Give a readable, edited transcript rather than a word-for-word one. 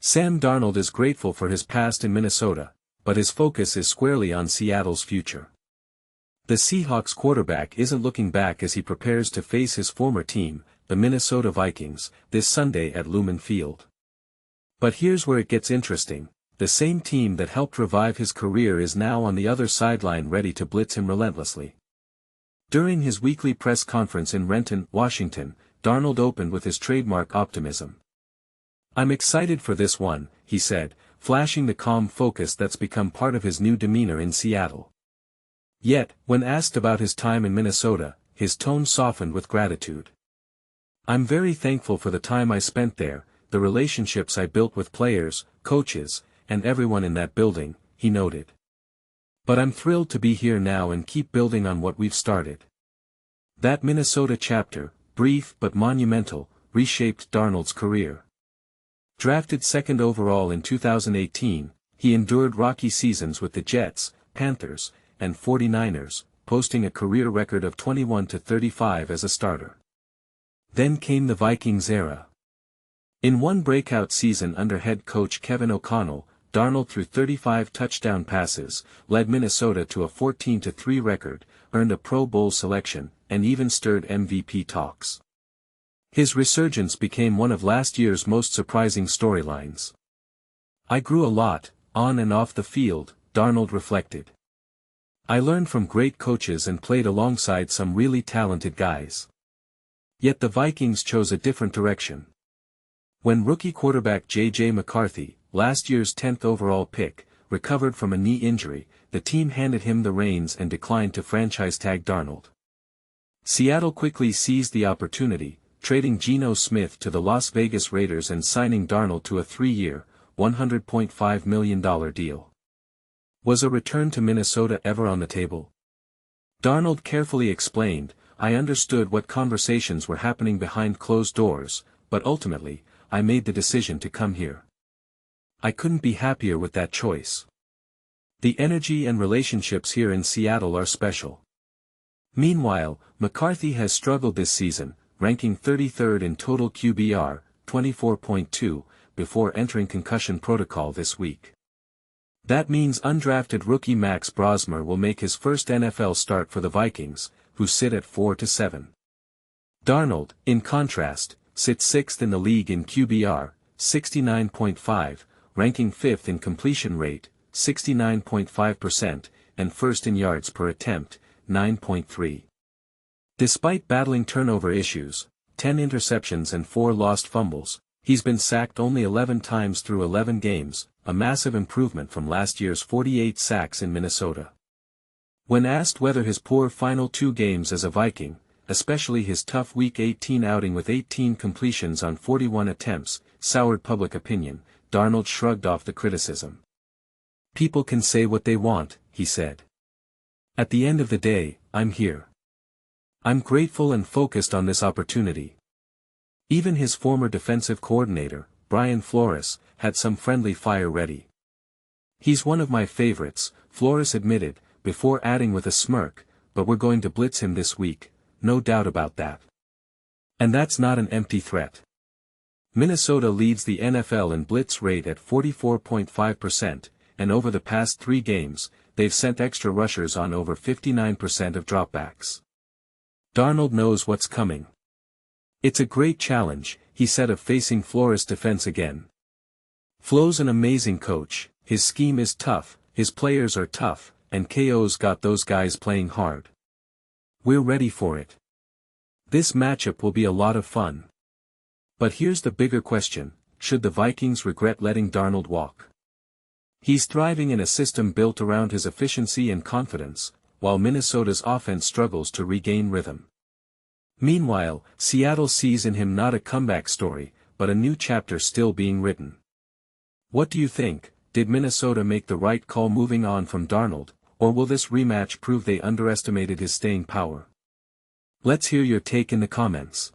Sam Darnold is grateful for his past in Minnesota, but his focus is squarely on Seattle's future. The Seahawks quarterback isn't looking back as he prepares to face his former team, the Minnesota Vikings, this Sunday at Lumen Field. But here's where it gets interesting. The same team that helped revive his career is now on the other sideline ready to blitz him relentlessly. During his weekly press conference in Renton, Washington, Darnold opened with his trademark optimism. "I'm excited for this one," he said, flashing the calm focus that's become part of his new demeanor in Seattle. Yet, when asked about his time in Minnesota, his tone softened with gratitude. "I'm very thankful for the time I spent there, the relationships I built with players, coaches, and everyone in that building," he noted. "But I'm thrilled to be here now and keep building on what we've started." That Minnesota chapter, brief but monumental, reshaped Darnold's career. Drafted second overall in 2018, he endured rocky seasons with the Jets, Panthers, and 49ers, posting a career record of 21-35 as a starter. Then came the Vikings era. In one breakout season under head coach Kevin O'Connell, Darnold threw 35 touchdown passes, led Minnesota to a 14-3 record, earned a Pro Bowl selection, and even stirred MVP talks. His resurgence became one of last year's most surprising storylines. "I grew a lot, on and off the field," Darnold reflected. "I learned from great coaches and played alongside some really talented guys. Yet the Vikings chose a different direction." When rookie quarterback J.J. McCarthy, last year's 10th overall pick, recovered from a knee injury, the team handed him the reins and declined to franchise-tag Darnold. Seattle quickly seized the opportunity, trading Geno Smith to the Las Vegas Raiders and signing Darnold to a 3-year, $100.5 million deal. Was a return to Minnesota ever on the table? Darnold carefully explained, "I understood what conversations were happening behind closed doors, but ultimately, I made the decision to come here. I couldn't be happier with that choice. The energy and relationships here in Seattle are special." Meanwhile, McCarthy has struggled this season, ranking 33rd in total QBR, 24.2, before entering concussion protocol this week. That means undrafted rookie Max Brosmer will make his first NFL start for the Vikings, who sit at 4-7. Darnold, in contrast, sits 6th in the league in QBR, 69.5, ranking 5th in completion rate, 69.5%, and 1st in yards per attempt, 9.3. Despite battling turnover issues, 10 interceptions and 4 lost fumbles, he's been sacked only 11 times through 11 games, a massive improvement from last year's 48 sacks in Minnesota. When asked whether his poor final 2 games as a Viking, especially his tough Week 18 outing with 18 completions on 41 attempts, soured public opinion, Darnold shrugged off the criticism. "People can say what they want," he said. "At the end of the day, I'm here. I'm grateful and focused on this opportunity." Even his former defensive coordinator, Brian Flores, had some friendly fire ready. "He's one of my favorites," Flores admitted, before adding with a smirk, "but we're going to blitz him this week, no doubt about that." And that's not an empty threat. Minnesota leads the NFL in blitz rate at 44.5%, and over the past 3 games, they've sent extra rushers on over 59% of dropbacks. Darnold knows what's coming. "It's a great challenge," he said of facing Flores' defense again. "Flo's an amazing coach, his scheme is tough, his players are tough, and KO's got those guys playing hard. We're ready for it. This matchup will be a lot of fun." But here's the bigger question: should the Vikings regret letting Darnold walk? He's thriving in a system built around his efficiency and confidence, while Minnesota's offense struggles to regain rhythm. Meanwhile, Seattle sees in him not a comeback story, but a new chapter still being written. What do you think? Did Minnesota make the right call moving on from Darnold, or will this rematch prove they underestimated his staying power? Let's hear your take in the comments.